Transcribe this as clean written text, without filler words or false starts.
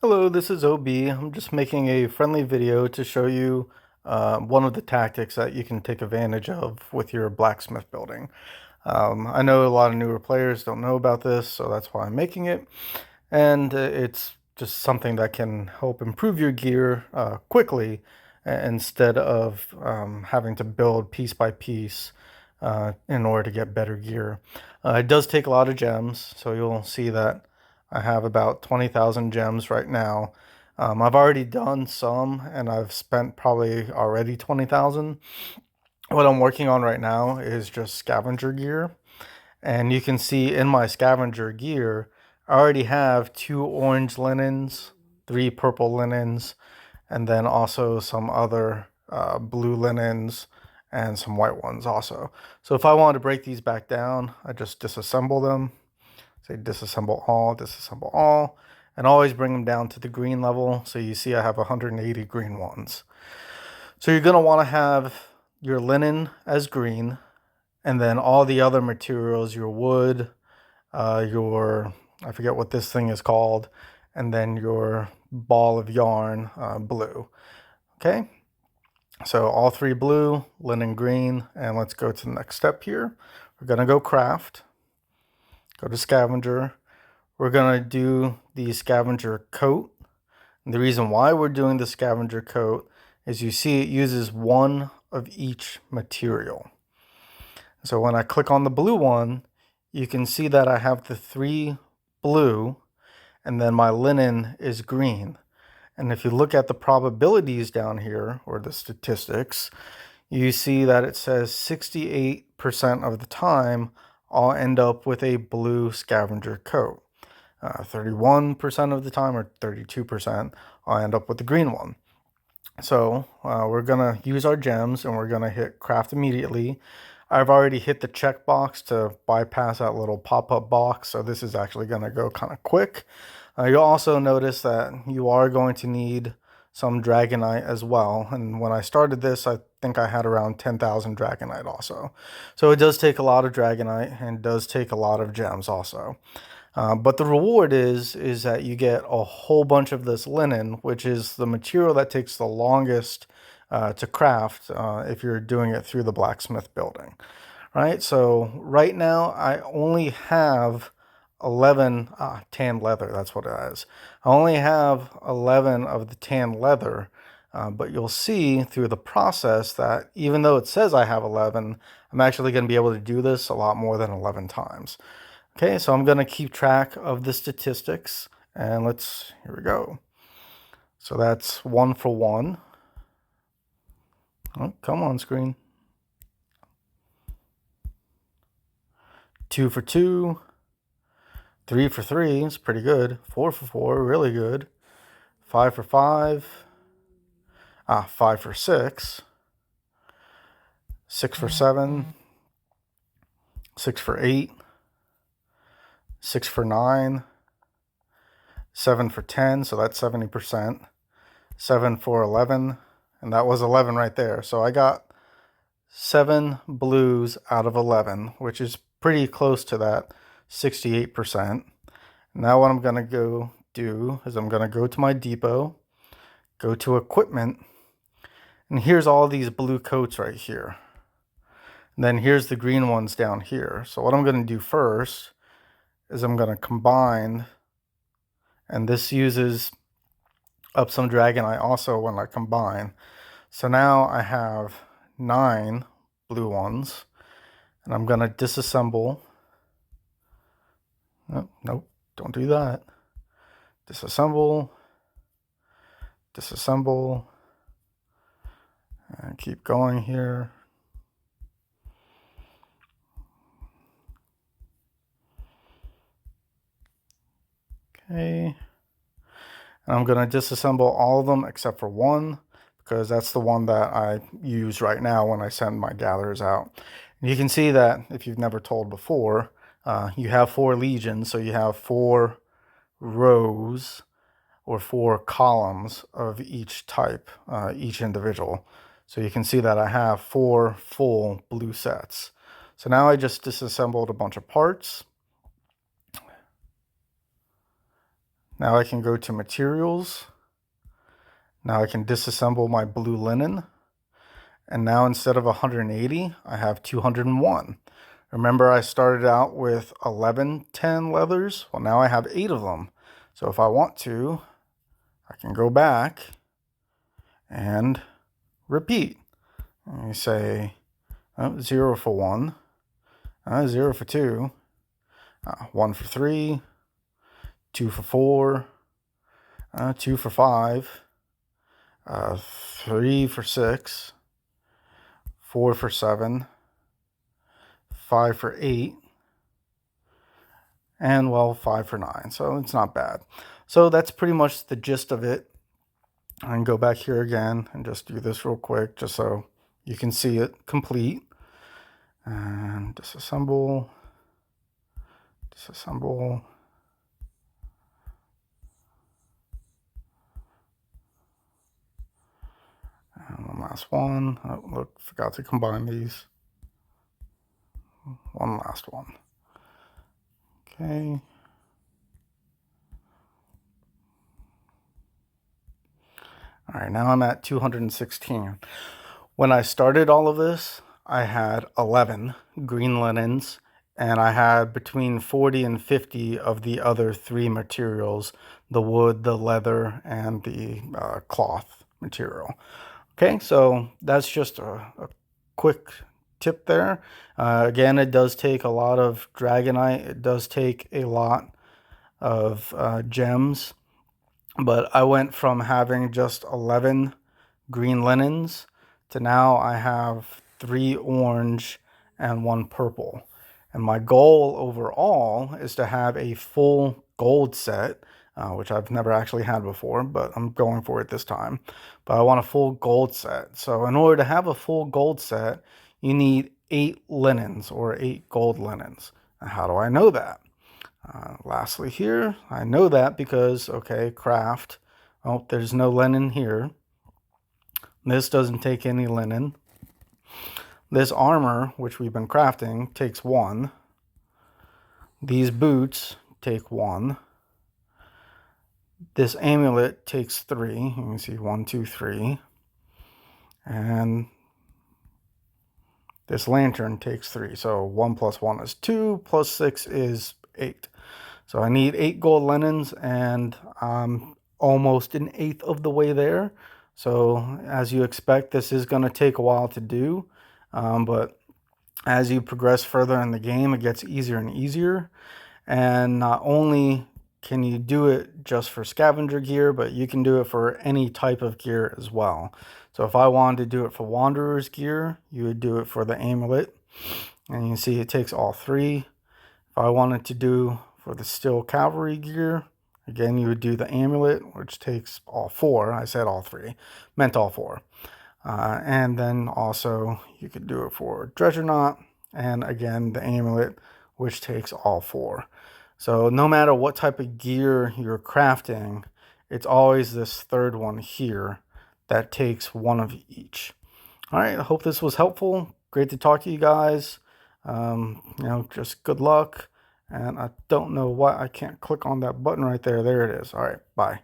Hello, this is OB. I'm just making a friendly video to show you one of the tactics that you can take advantage of with your blacksmith building. I know a lot of newer players don't know about this, so that's why I'm making it. And it's just something that can help improve your gear quickly instead of having to build piece by piece in order to get better gear. It does take a lot of gems, so you'll see that I have about 20,000 gems right now. I've already done some and I've spent probably already 20,000. What I'm working on right now is just scavenger gear. And you can see in my scavenger gear, I already have 2 orange linens, 3 purple linens, and then also some other blue linens and some white ones also. So if I wanted to break these back down, I just disassemble them. Say disassemble all, and always bring them down to the green level. So you see I have 180 green ones. So you're gonna wanna have your linen as green, and then all the other materials, your wood, I forget what this thing is called, and then your ball of yarn, blue. Okay, so all three blue, linen green, and let's go to the next step here. We're gonna go craft, go to scavenger. We're gonna do the scavenger coat. And the reason why we're doing the scavenger coat is you see it uses one of each material. So when I click on the blue one, you can see that I have the 3 blue and then my linen is green. And if you look at the probabilities down here, or the statistics, you see that it says 68% of the time I'll end up with a blue scavenger coat. 31% of the time, or 32%, I'll end up with the green one. So we're gonna use our gems and we're gonna hit craft immediately. I've already hit the checkbox to bypass that little pop-up box, so this is actually gonna go kind of quick. You'll also notice that you are going to need some dragonite as well. And when I started this, I think I had around 10,000 dragonite also. So it does take a lot of dragonite and does take a lot of gems also. But the reward is that you get a whole bunch of this linen, which is the material that takes the longest to craft if you're doing it through the blacksmith building. Right, so right now I only have 11 tan leather, that's what it is. I only have 11 of the tan leather, but you'll see through the process that even though it says I have 11, I'm actually going to be able to do this a lot more than 11 times. Okay, so I'm going to keep track of the statistics, and here we go. So that's 1 for 1. Oh, come on, screen. 2 for 2. 3 for 3 is pretty good. 4 for 4, really good. 5 for 5. 5 for 6. 6 for 7. 6 for 8. 6 for 9. 7 for 10, so that's 70%. 7 for 11, and that was 11 right there. So I got 7 blues out of 11, which is pretty close to that 68%. Now what I'm going to go do is I'm going to go to my depot, go to equipment, and here's all these blue coats right here. And then here's the green ones down here. So what I'm going to do first is I'm going to combine, and this uses up some dragonite also when I combine. So now I have 9 blue ones, and I'm going to disassemble. Nope, don't do that. Disassemble, disassemble, and keep going here. Okay, and I'm going to disassemble all of them except for one, because that's the one that I use right now when I send my gatherers out. And you can see that if you've never told before, you have 4 legions, so you have 4 rows or 4 columns of each type, each individual. So you can see that I have 4 full blue sets. So now I just disassembled a bunch of parts. Now I can go to materials. Now I can disassemble my blue linen. And now instead of 180, I have 201. Remember I started out with 11 10 leathers? Well, now I have 8 of them. So if I want to, I can go back and repeat. And you say 0 for 1, 0 for 2, 1 for 3, 2 for 4, 2 for 5, 3 for 6, 4 for 7, 5 for 8, and well, 5 for 9. So it's not bad. So that's pretty much the gist of it. I can go back here again and just do this real quick just so you can see it complete. And disassemble. And one last one. Oh, look, forgot to combine these. One last one. Okay. All right, now I'm at 216. When I started all of this, I had 11 green linens, and I had between 40 and 50 of the other 3 materials, the wood, the leather, and the cloth material. Okay, so that's just a quick tip there. Again, it does take a lot of dragonite. It does take a lot of gems. But I went from having just 11 green linens to now I have 3 orange and 1 purple. And my goal overall is to have a full gold set, which I've never actually had before, but I'm going for it this time. But I want a full gold set. So in order to have a full gold set, you need 8 linens or 8 gold linens. And how do I know that? Lastly here, I know that because, okay, craft. Oh, there's no linen here. This doesn't take any linen. This armor, which we've been crafting, takes 1. These boots take 1. This amulet takes 3. You can see 1, 2, 3. And this lantern takes 3. So 1 plus 1 is 2, plus 6 is 8. So I need 8 gold linens, and I'm almost an eighth of the way there. So as you expect, this is going to take a while to do. But as you progress further in the game, it gets easier and easier. And not only can you do it just for scavenger gear, but you can do it for any type of gear as well. So if I wanted to do it for wanderer's gear, you would do it for the amulet. And you can see it takes all 3. If I wanted to do for the steel cavalry gear, again, you would do the amulet, which takes all 4. I said all 3, meant all 4. And then also you could do it for Dreadnought, and again, the amulet, which takes all 4. So no matter what type of gear you're crafting, it's always this third one here that takes 1 of each. All right, I hope this was helpful. Great to talk to you guys. Just good luck. And I don't know why I can't click on that button right there. There it is. All right, bye.